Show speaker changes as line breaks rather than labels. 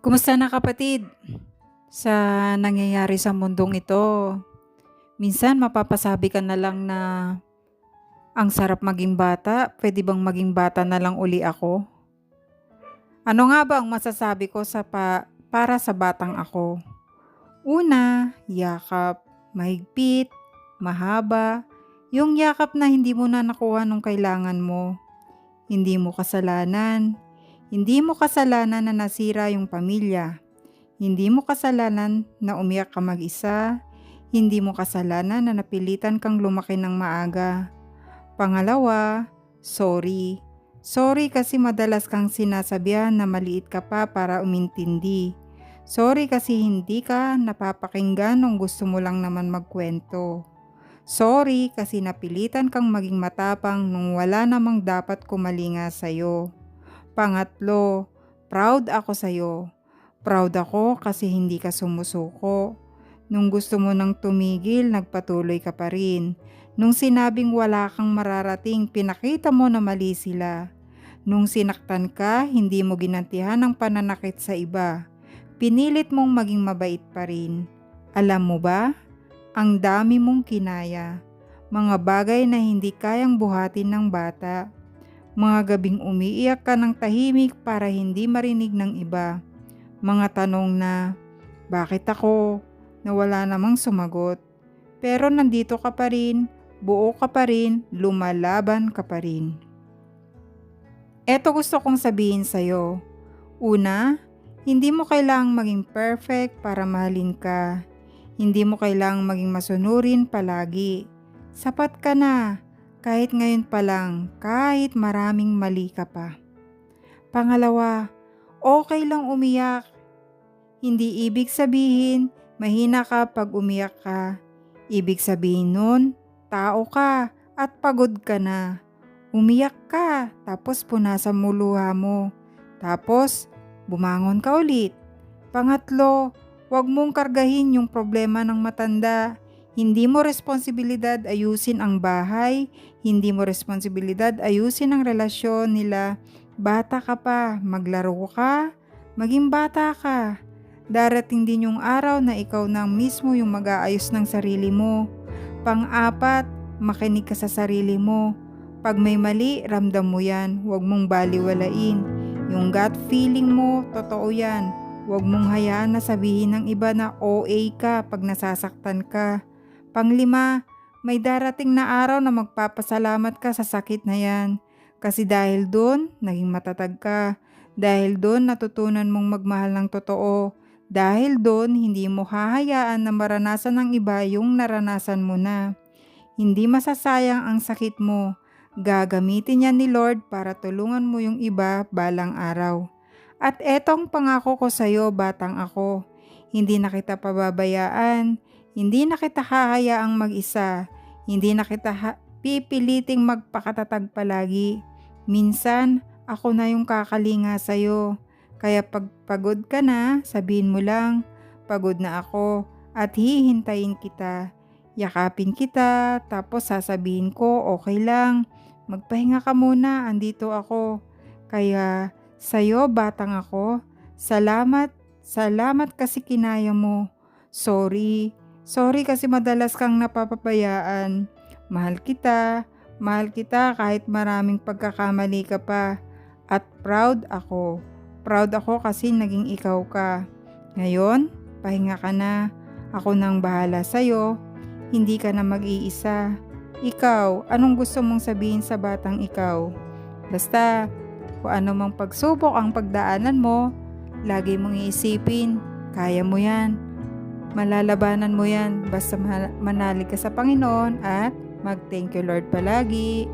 Kumusta na kapatid? Sa nangyayari sa mundong ito, minsan mapapasabi ka na lang na ang sarap maging bata, pwede bang maging bata na lang uli ako? Ano nga ba ang masasabi ko para sa batang ako? Una, yakap, mahigpit, mahaba, yung yakap na hindi mo na nakuha nung kailangan mo. Hindi mo kasalanan. Hindi mo kasalanan na nasira yung pamilya. Hindi mo kasalanan na umiyak ka mag-isa. Hindi mo kasalanan na napilitan kang lumaki ng maaga. Pangalawa, sorry. Sorry kasi madalas kang sinasabihan na maliit ka pa para umintindi. Sorry kasi hindi ka napapakinggan nung gusto mo lang naman magkwento. Sorry kasi napilitan kang maging matapang nung wala namang dapat kumalinga sa'yo. Pangatlo, proud ako sa'yo. Proud ako kasi hindi ka sumusuko. Nung gusto mo nang tumigil, nagpatuloy ka pa rin. Nung sinabing wala kang mararating, pinakita mo na mali sila. Nung sinaktan ka, hindi mo ginantihan ang pananakit sa iba. Pinilit mong maging mabait pa rin. Alam mo ba? Ang dami mong kinaya. Mga bagay na hindi kayang buhatin ng bata. Mga gabing umiiyak ka ng tahimik para hindi marinig ng iba. Mga tanong na, bakit ako? Na wala namang sumagot. Pero nandito ka pa rin, buo ka pa rin, lumalaban ka pa rin. Eto gusto kong sabihin sa'yo. Una, hindi mo kailangang maging perfect para mahalin ka. Hindi mo kailangang maging masunurin palagi. Sapat ka na, kahit ngayon pa lang, kahit maraming mali ka pa. Pangalawa, okay lang umiyak. Hindi ibig sabihin, mahina ka pag umiyak ka. Ibig sabihin nun, tao ka at pagod ka na. Umiyak ka, tapos punasan mo luha mo. Tapos, bumangon ka ulit. Pangatlo, huwag mong kargahin yung problema ng matanda. Hindi mo responsibilidad ayusin ang bahay. Hindi mo responsibilidad ayusin ang relasyon nila. Bata ka pa, maglaro ka, maging bata ka. Darating din yung araw na ikaw na mismo yung mag-aayos ng sarili mo. Pang-apat, makinig ka sa sarili mo. Pag may mali, ramdam mo yan. Huwag mong baliwalain. Yung gut feeling mo, totoo yan. Huwag mong hayaan na sabihin ng iba na OA ka pag nasasaktan ka. Panglima, may darating na araw na magpapasalamat ka sa sakit na yan. Kasi dahil doon, naging matatag ka. Dahil doon, natutunan mong magmahal ng totoo. Dahil doon, hindi mo hahayaan na maranasan ng iba yung naranasan mo na. Hindi masasayang ang sakit mo. Gagamitin yan ni Lord para tulungan mo yung iba balang araw. At etong pangako ko sa iyo, batang ako, hindi na kita pababayaan, hindi na kita hahayaang mag-isa, hindi na kita pipiliting magpakatatag palagi. Minsan, ako na yung kakalinga sa iyo. Kaya pag pagod ka na, sabihin mo lang, pagod na ako at hihintayin kita. Yakapin kita, tapos sasabihin ko, okay lang, magpahinga ka muna, andito ako. Kaya sa'yo, batang ako, salamat kasi kinaya mo. Sorry kasi madalas kang napapabayaan. Mahal kita kahit maraming pagkakamali ka pa. At proud ako kasi naging ikaw ka. Ngayon, pahinga ka na, ako nang bahala sa'yo. Hindi ka na mag-iisa. Ikaw, anong gusto mong sabihin sa batang ikaw? Basta, kung ano mang pagsubok ang pagdaanan mo, lagi mong iisipin, kaya mo yan. Malalabanan mo yan, basta manalig ka sa Panginoon at mag-thank you Lord palagi.